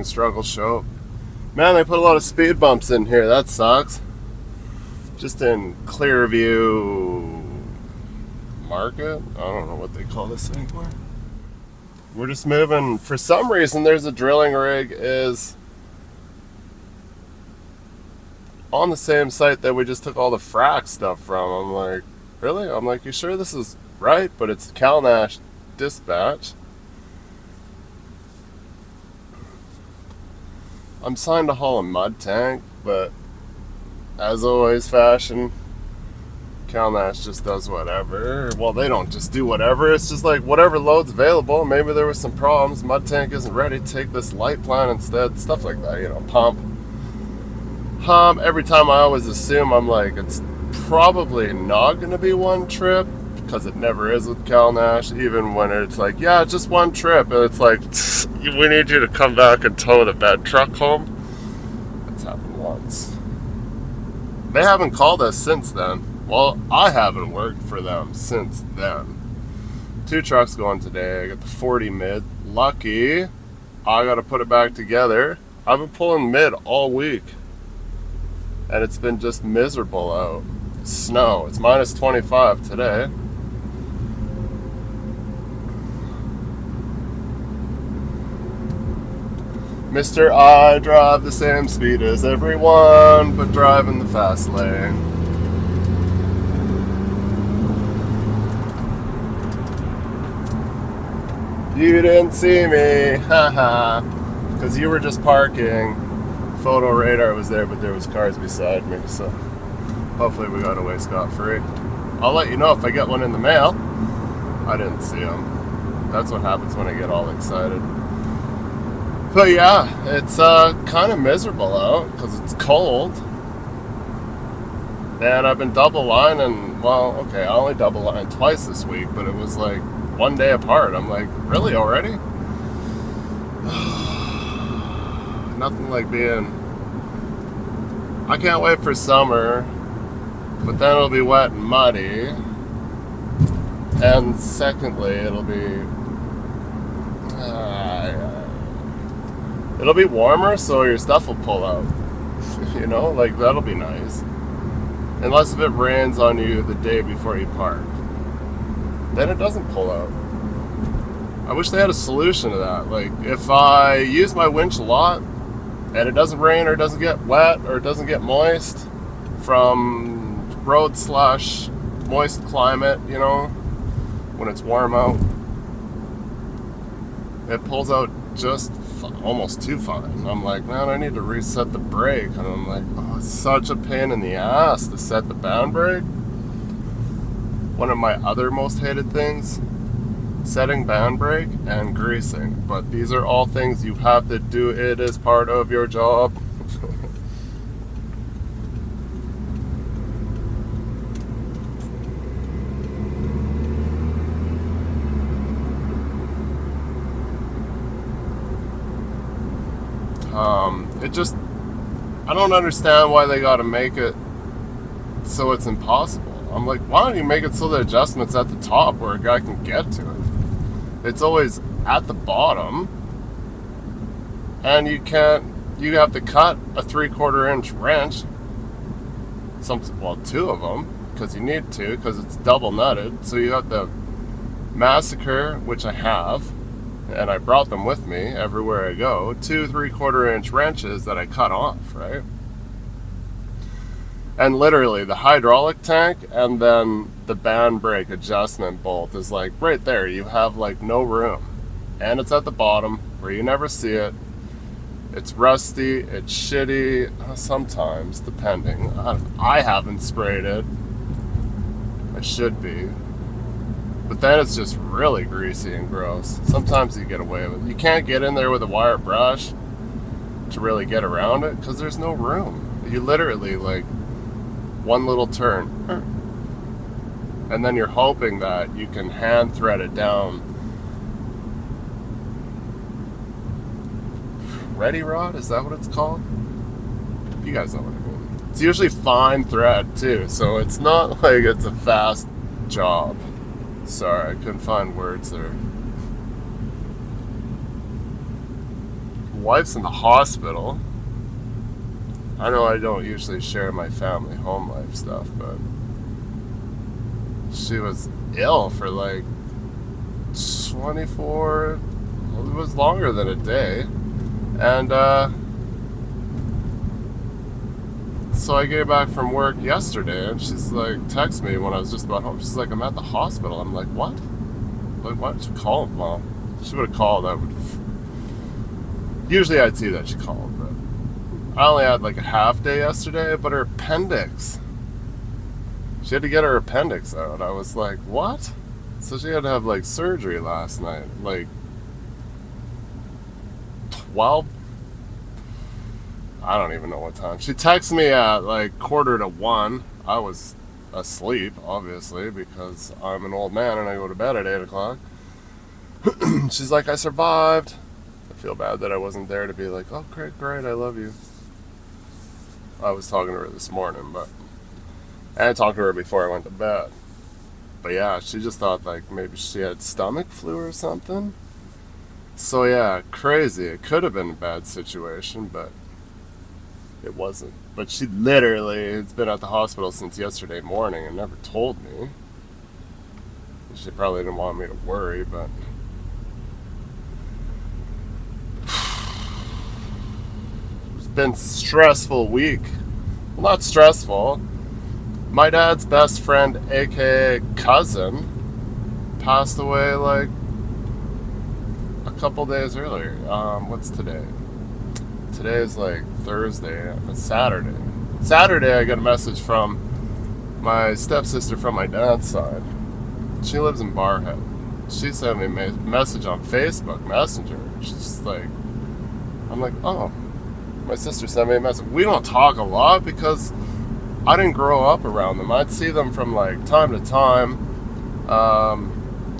struggles show up. Man, they put a lot of speed bumps in here. That sucks. Just in Clearview Market? I don't know what they call this anymore. We're just moving. For some reason, there's a drilling rig is on the same site that we just took all the frack stuff from. I'm like, really? I'm like, you sure this is right? But it's CalNash dispatch. I'm signed to haul a mud tank, but as always fashion, CalNash just does whatever. Well, they don't just do whatever. It's just like whatever load's available. Maybe there was some problems. Mud tank isn't ready. Take this light plan instead. Stuff like that, you know, pump. Every time I always assume, I'm like, it's probably not going to be one trip, because it never is with CalNash, even when it's like, yeah, just one trip, and it's like, we need you to come back and tow the bed truck home. That's happened once. They haven't called us since then. Well, I haven't worked for them since then. 2 trucks going today. I got the 40 mid. Lucky. I got to put it back together. I've been pulling mid all week, and it's been just miserable out. Snow. It's minus 25 today. Mr. I drive the same speed as everyone, but drive in the fast lane. You didn't see me, haha, because you were just parking. Photo radar was there, but there was cars beside me, so hopefully we got away scot-free. I'll let you know if I get one in the mail. I didn't see them. That's what happens when I get all excited. But yeah, it's kind of miserable out because it's cold. And I've been double lining. Well, okay, I only double lined twice this week, but it was like one day apart. I'm like, really already? Nothing like being... I can't wait for summer, but then it'll be wet and muddy. And secondly, it'll be... it'll be warmer, so your stuff will pull out. You know, like, that'll be nice. Unless if it rains on you the day before you park. Then it doesn't pull out. I wish they had a solution to that. Like, if I use my winch a lot, and it doesn't rain or it doesn't get wet or it doesn't get moist from road/moist climate, you know, when it's warm out, it pulls out just almost too fine. I'm like, man, I need to reset the brake. And I'm like, oh, it's such a pain in the ass to set the bound brake. One of my other most hated things, setting bound brake and greasing. But these are all things you have to do. It is part of your job. It just, I don't understand why they gotta make it so it's impossible. I'm like, why don't you make it so the adjustment's at the top where a guy can get to it? It's always at the bottom, and you have to cut a 3/4 inch wrench, well, 2 of them, because you need to, because it's double nutted. So you have the Massacre, which I have, and I brought them with me everywhere I go, 2 3/4 inch wrenches that I cut off, right? And literally the hydraulic tank and then the band brake adjustment bolt is like right there. You have like no room, and it's at the bottom where you never see it. It's rusty, it's shitty, sometimes, depending. I haven't sprayed it. I should be. But then it's just really greasy and gross. Sometimes you get away with it. You can't get in there with a wire brush to really get around it because there's no room. You literally, like, one little turn. And then you're hoping that you can hand thread it down. Ready rod? Is that what it's called? You guys know what I mean. It's usually fine thread too, so it's not like it's a fast job. Sorry, I couldn't find words there. wife's in the hospital. I know I don't usually share my family home life stuff, but she was ill for like 24, well, it was longer than a day. And so I came back from work yesterday, and she's like, text me when I was just about home. She's like, I'm at the hospital. I'm like, what? Like, why didn't you call? Well, she would have called. Usually I'd see that she called, but I only had like a half day yesterday. But her appendix, she had to get her appendix out. I was like, what? So she had to have like surgery last night, like 12. I don't even know what time. She texted me at like 1:45. I was asleep, obviously, because I'm an old man and I go to bed at 8 o'clock. She's like, I survived. I feel bad that I wasn't there to be like, oh, great, I love you. I was talking to her this morning, but I talked to her before I went to bed. But yeah, she just thought like maybe she had stomach flu or something. So yeah, crazy. It could have been a bad situation, but it wasn't. But she literally has been at the hospital since yesterday morning and never told me. She probably didn't want me to worry, but it's been a stressful week. Well, not stressful. My dad's best friend, aka cousin, passed away like a couple days earlier. What's today? Today is like Thursday. It's Saturday. Saturday, I got a message from my stepsister from my dad's side. She lives in Barhead. She sent me a message on Facebook Messenger. She's just like, I'm like, oh, my sister sent me a message. We don't talk a lot because I didn't grow up around them. I'd see them from like time to time.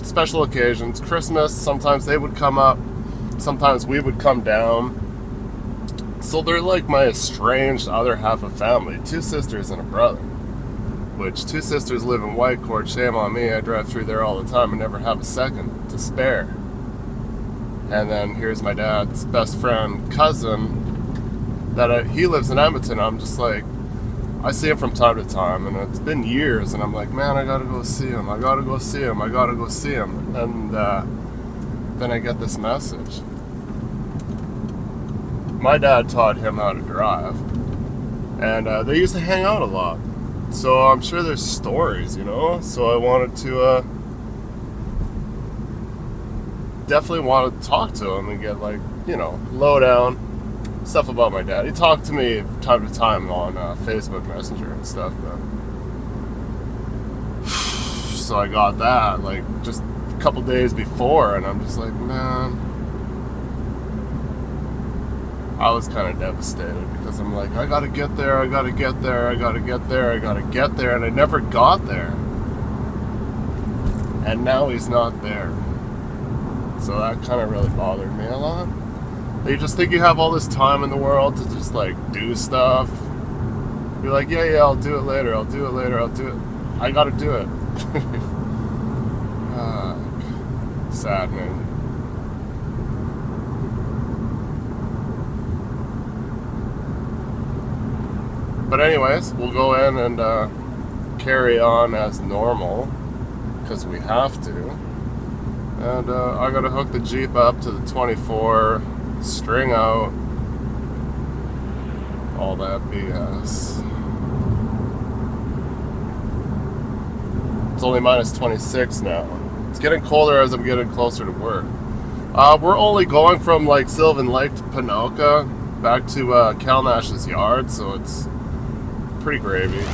Special occasions, Christmas, sometimes they would come up. Sometimes we would come down. So they're like my estranged other half of family. 2 sisters and a brother. Which 2 sisters live in Whitecourt. Shame on me. I drive through there all the time and never have a second to spare. And then here's my dad's best friend, cousin, he lives in Edmonton. I'm just like, I see him from time to time, and it's been years, and I'm like, man, I gotta go see him. And then I get this message. My dad taught him how to drive, and they used to hang out a lot. So I'm sure there's stories, So I wanted to definitely want to talk to him and get like, lowdown stuff about my dad. He talked to me from time to time on Facebook Messenger and stuff. But so I got that like just a couple days before, and I'm just like, man. I was kind of devastated because I'm like, I gotta get there, and I never got there. And now he's not there. So that kind of really bothered me a lot. You just think you have all this time in the world to just like do stuff. You're like, yeah, I'll do it later. I gotta do it. Saddening. But anyways, we'll go in and carry on as normal, because we have to. And I gotta hook the Jeep up to the 24, string out, all that BS. It's only minus 26 now. It's getting colder as I'm getting closer to work. We're only going from like Sylvan Lake to Panoka back to Cal Nash's yard, so it's pretty gravy.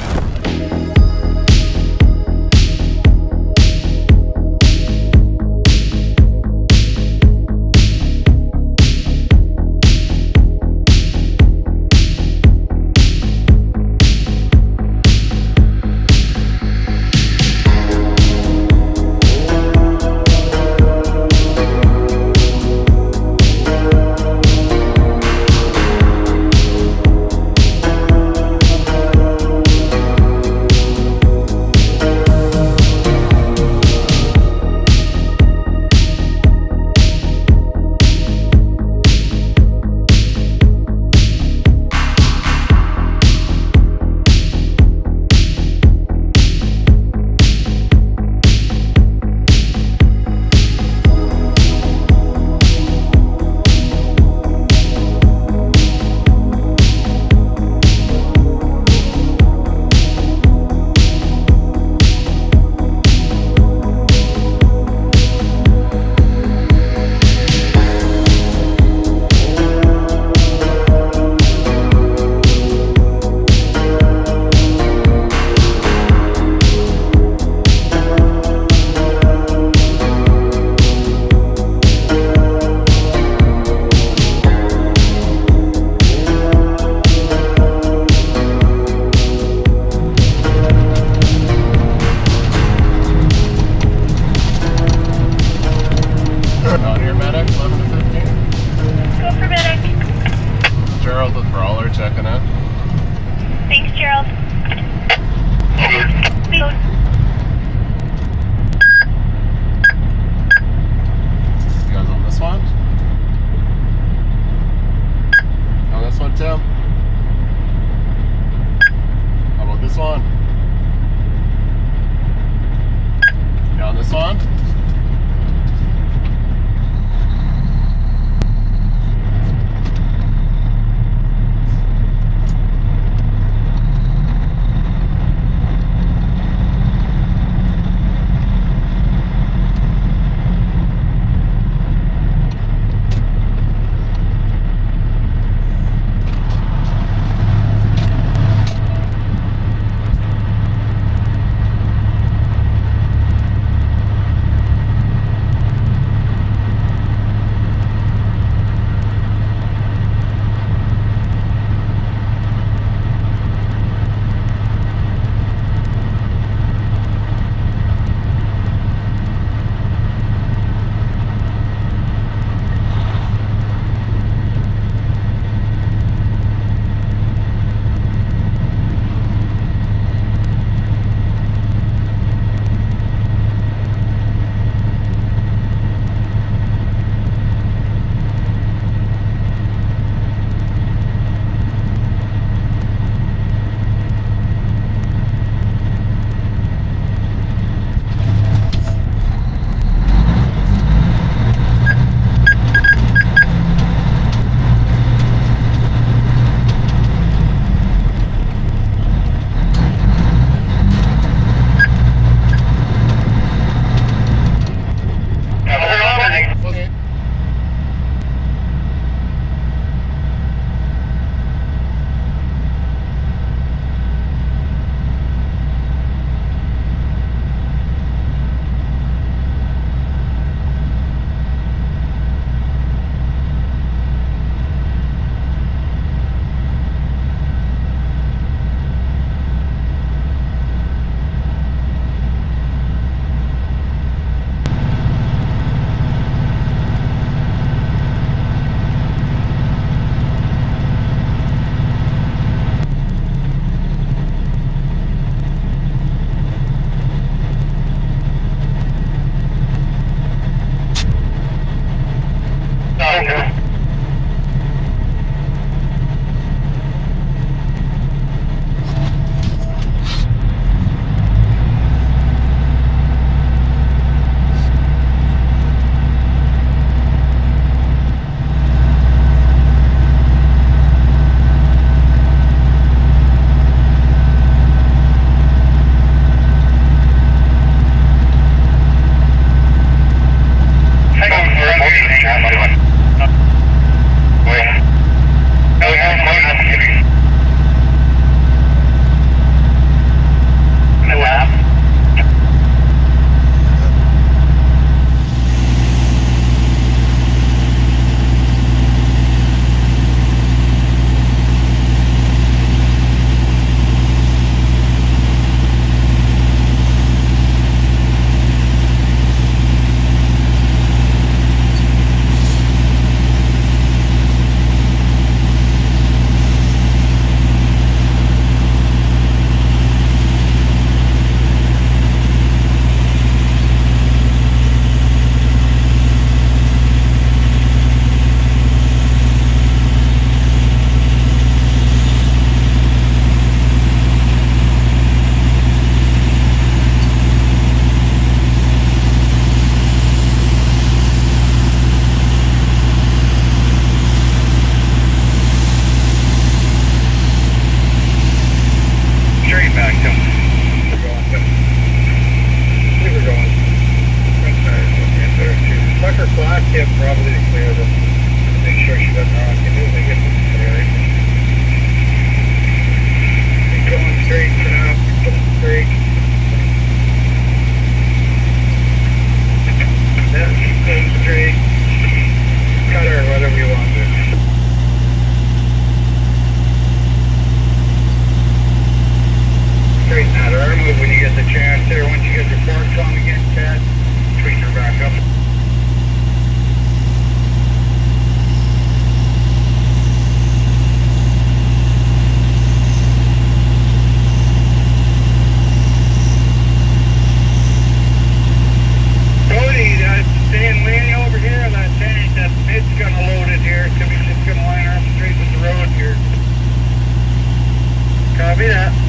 Copy that.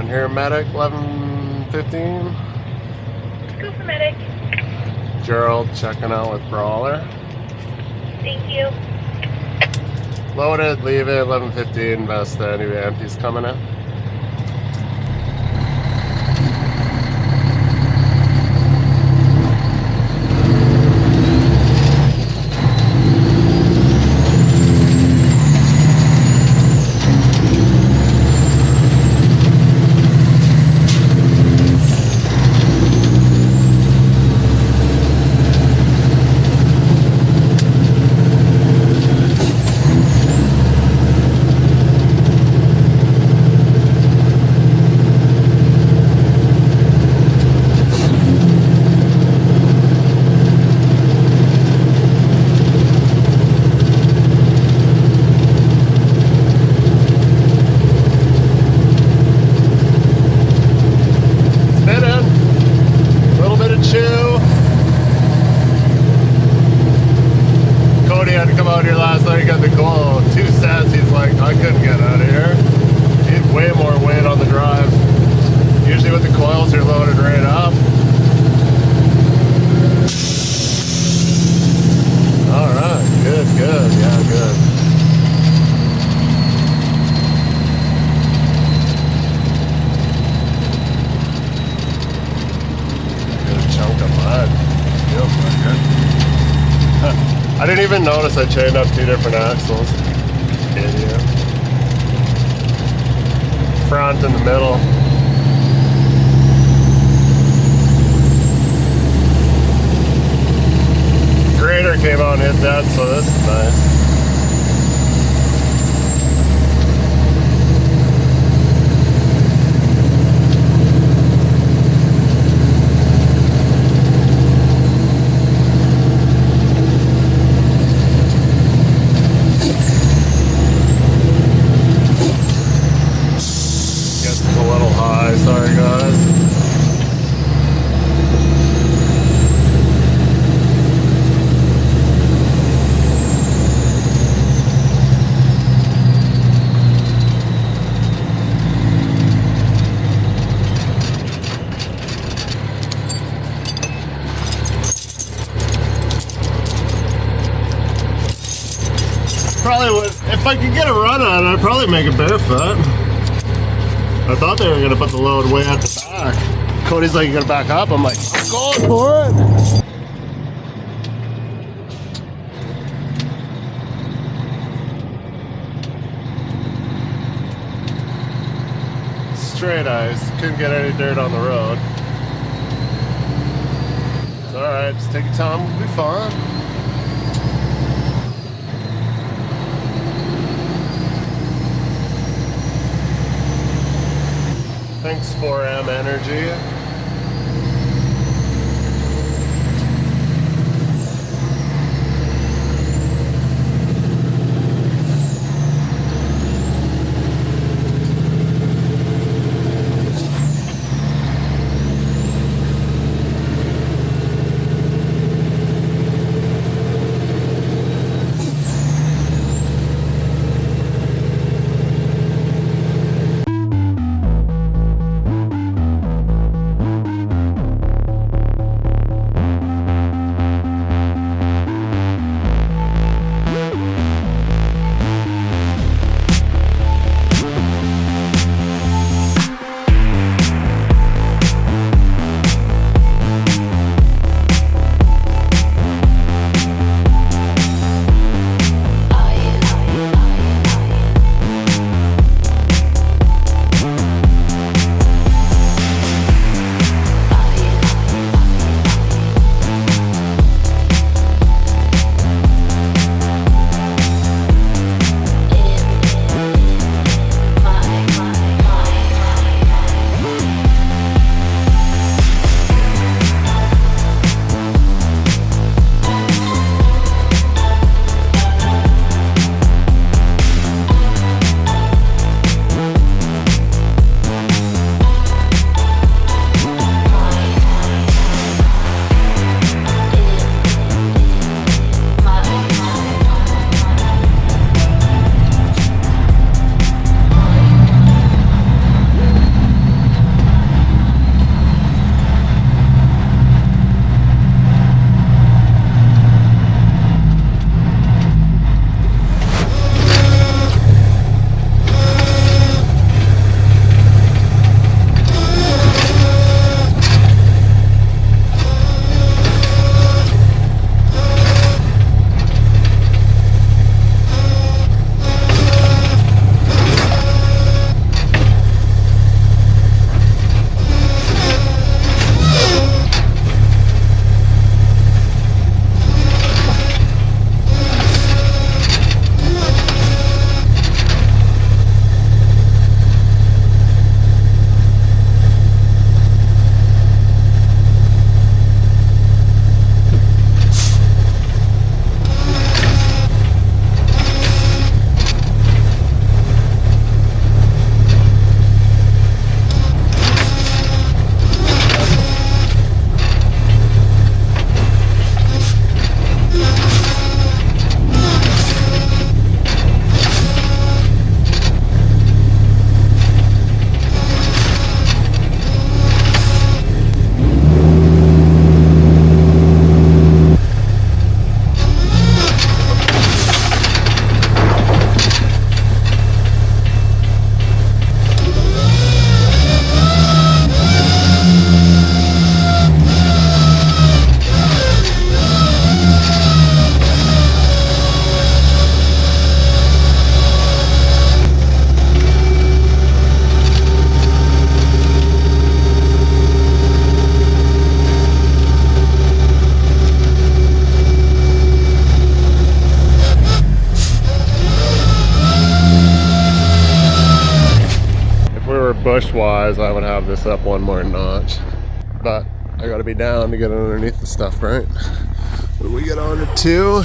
On here, medic 1115. Go for medic. Gerald checking out with Brawler. Thank you. Loaded, leave it, 1115, best any empties coming in. I didn't even notice I chained up 2 different axles. Idiot. Front and the middle. Grader came out and hit that, so this is nice. Guess it's a little high, sorry guys. Probably would, if I could get a run on it, I'd probably make it barefoot. I thought they were gonna put the load way at the back. Cody's like, you gonna back up? I'm like, I'm going for it. Straight ice, couldn't get any dirt on the road. It's alright, just take your time, it'll be fun. Thanks 4M Energy. push wise, I would have this up one more notch. But I gotta be down to get underneath the stuff, right? When we get on to 2.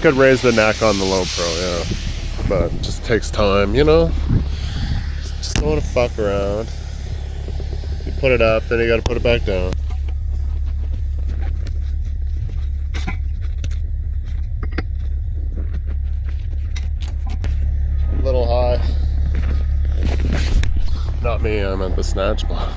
Could raise the neck on the low pro, yeah. But it just takes time, you know? Just don't want to fuck around. You put it up, then you gotta put it back down. A little high. Not me, I'm at the snatch block.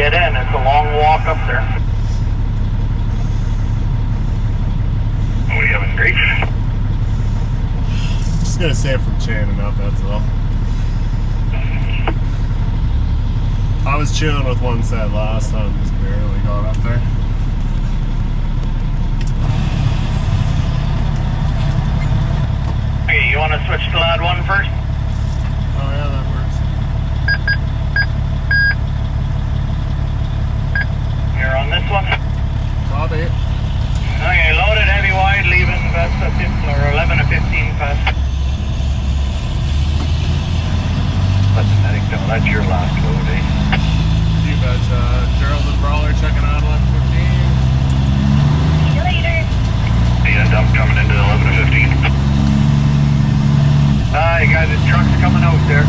get in. It's a long walk up there. What are you having, grief? Just gonna save from chaining up, that's all. I was chilling with one set last time, just barely got up there. Okay, you want to switch to lad one first? Oh yeah, that works. last load, eh? You betcha. Gerald and Brawler checking out 11:15. See you later. Yeah, dump coming into 11 to 15. You guys, the truck's coming out there.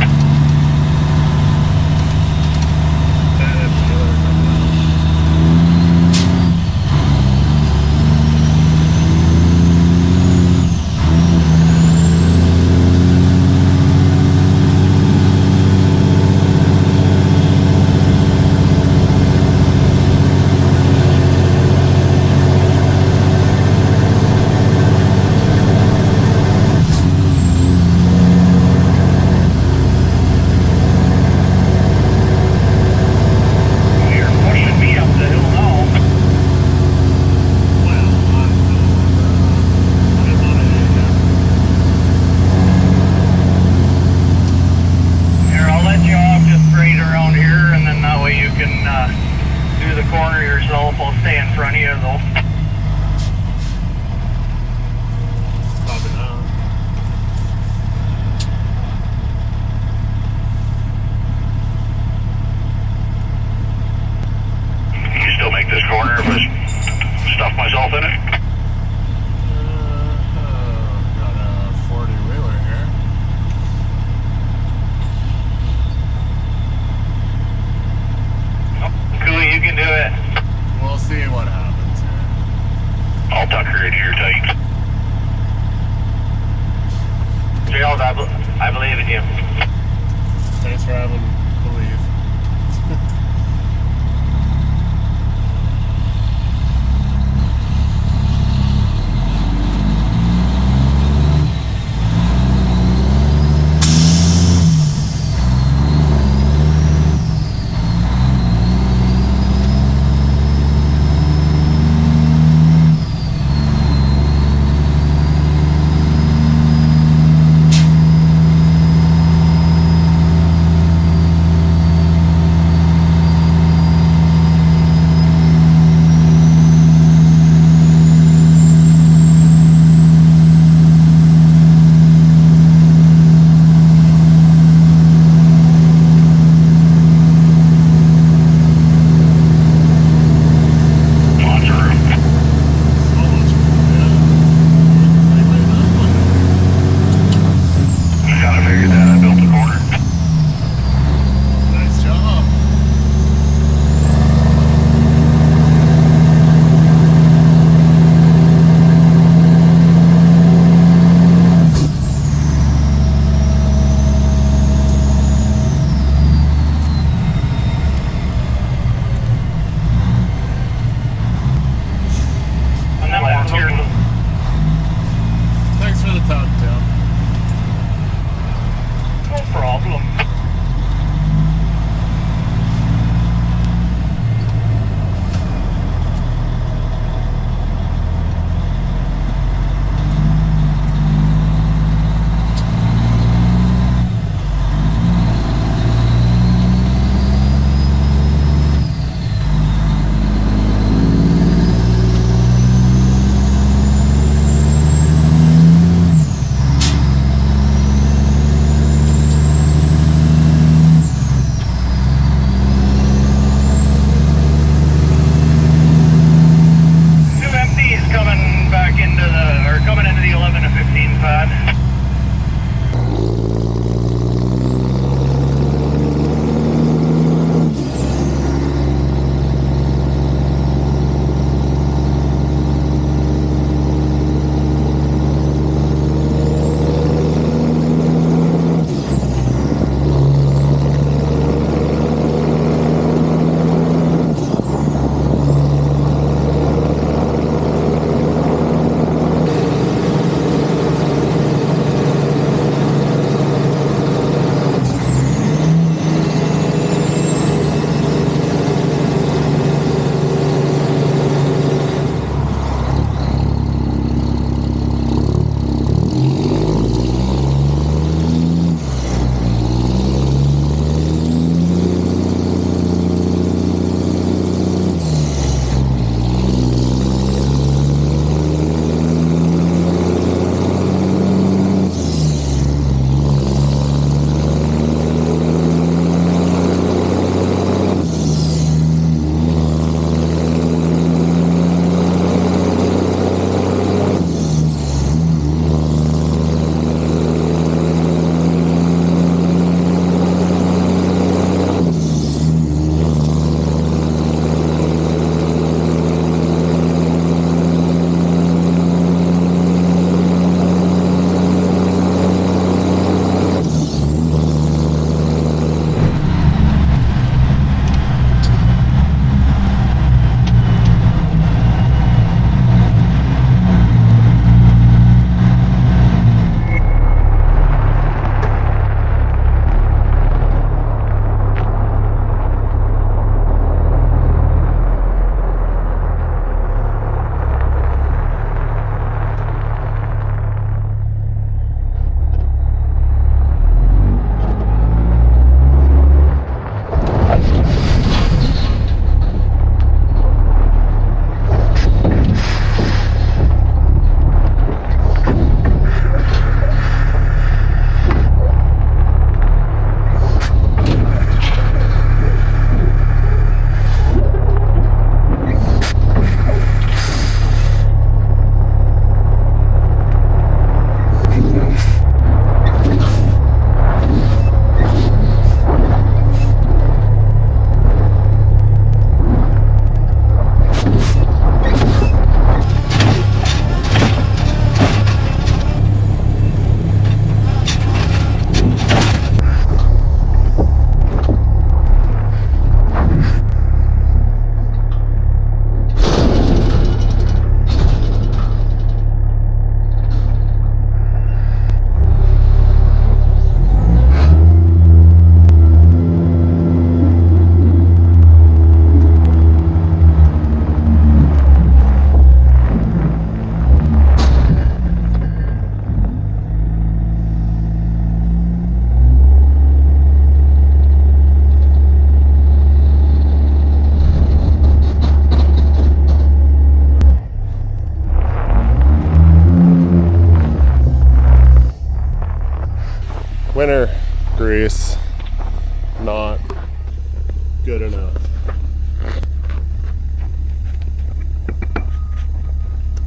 good enough.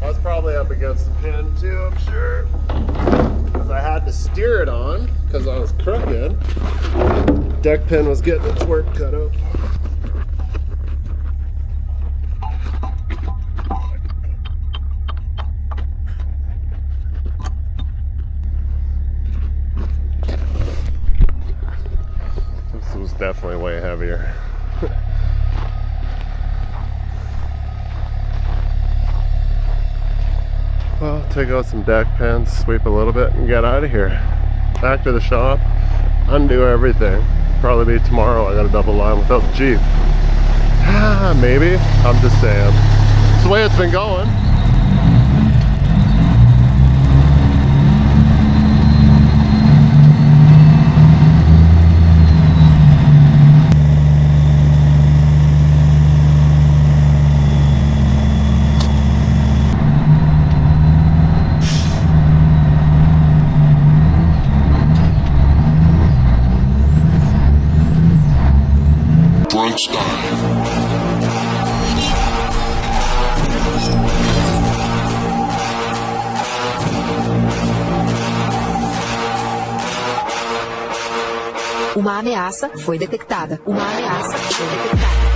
I was probably up against the pin too, I'm sure. Because I had to steer it on because I was crooked. Deck pin was getting its work cut out. This was definitely way heavier. Well, take out some deck pins, sweep a little bit, and get out of here. Back to the shop, undo everything. Probably be tomorrow. I got a double line without the Jeep. Maybe. I'm just saying. It's the way it's been going. Brunch time. Uma ameaça foi detectada. Uma ameaça foi detectada.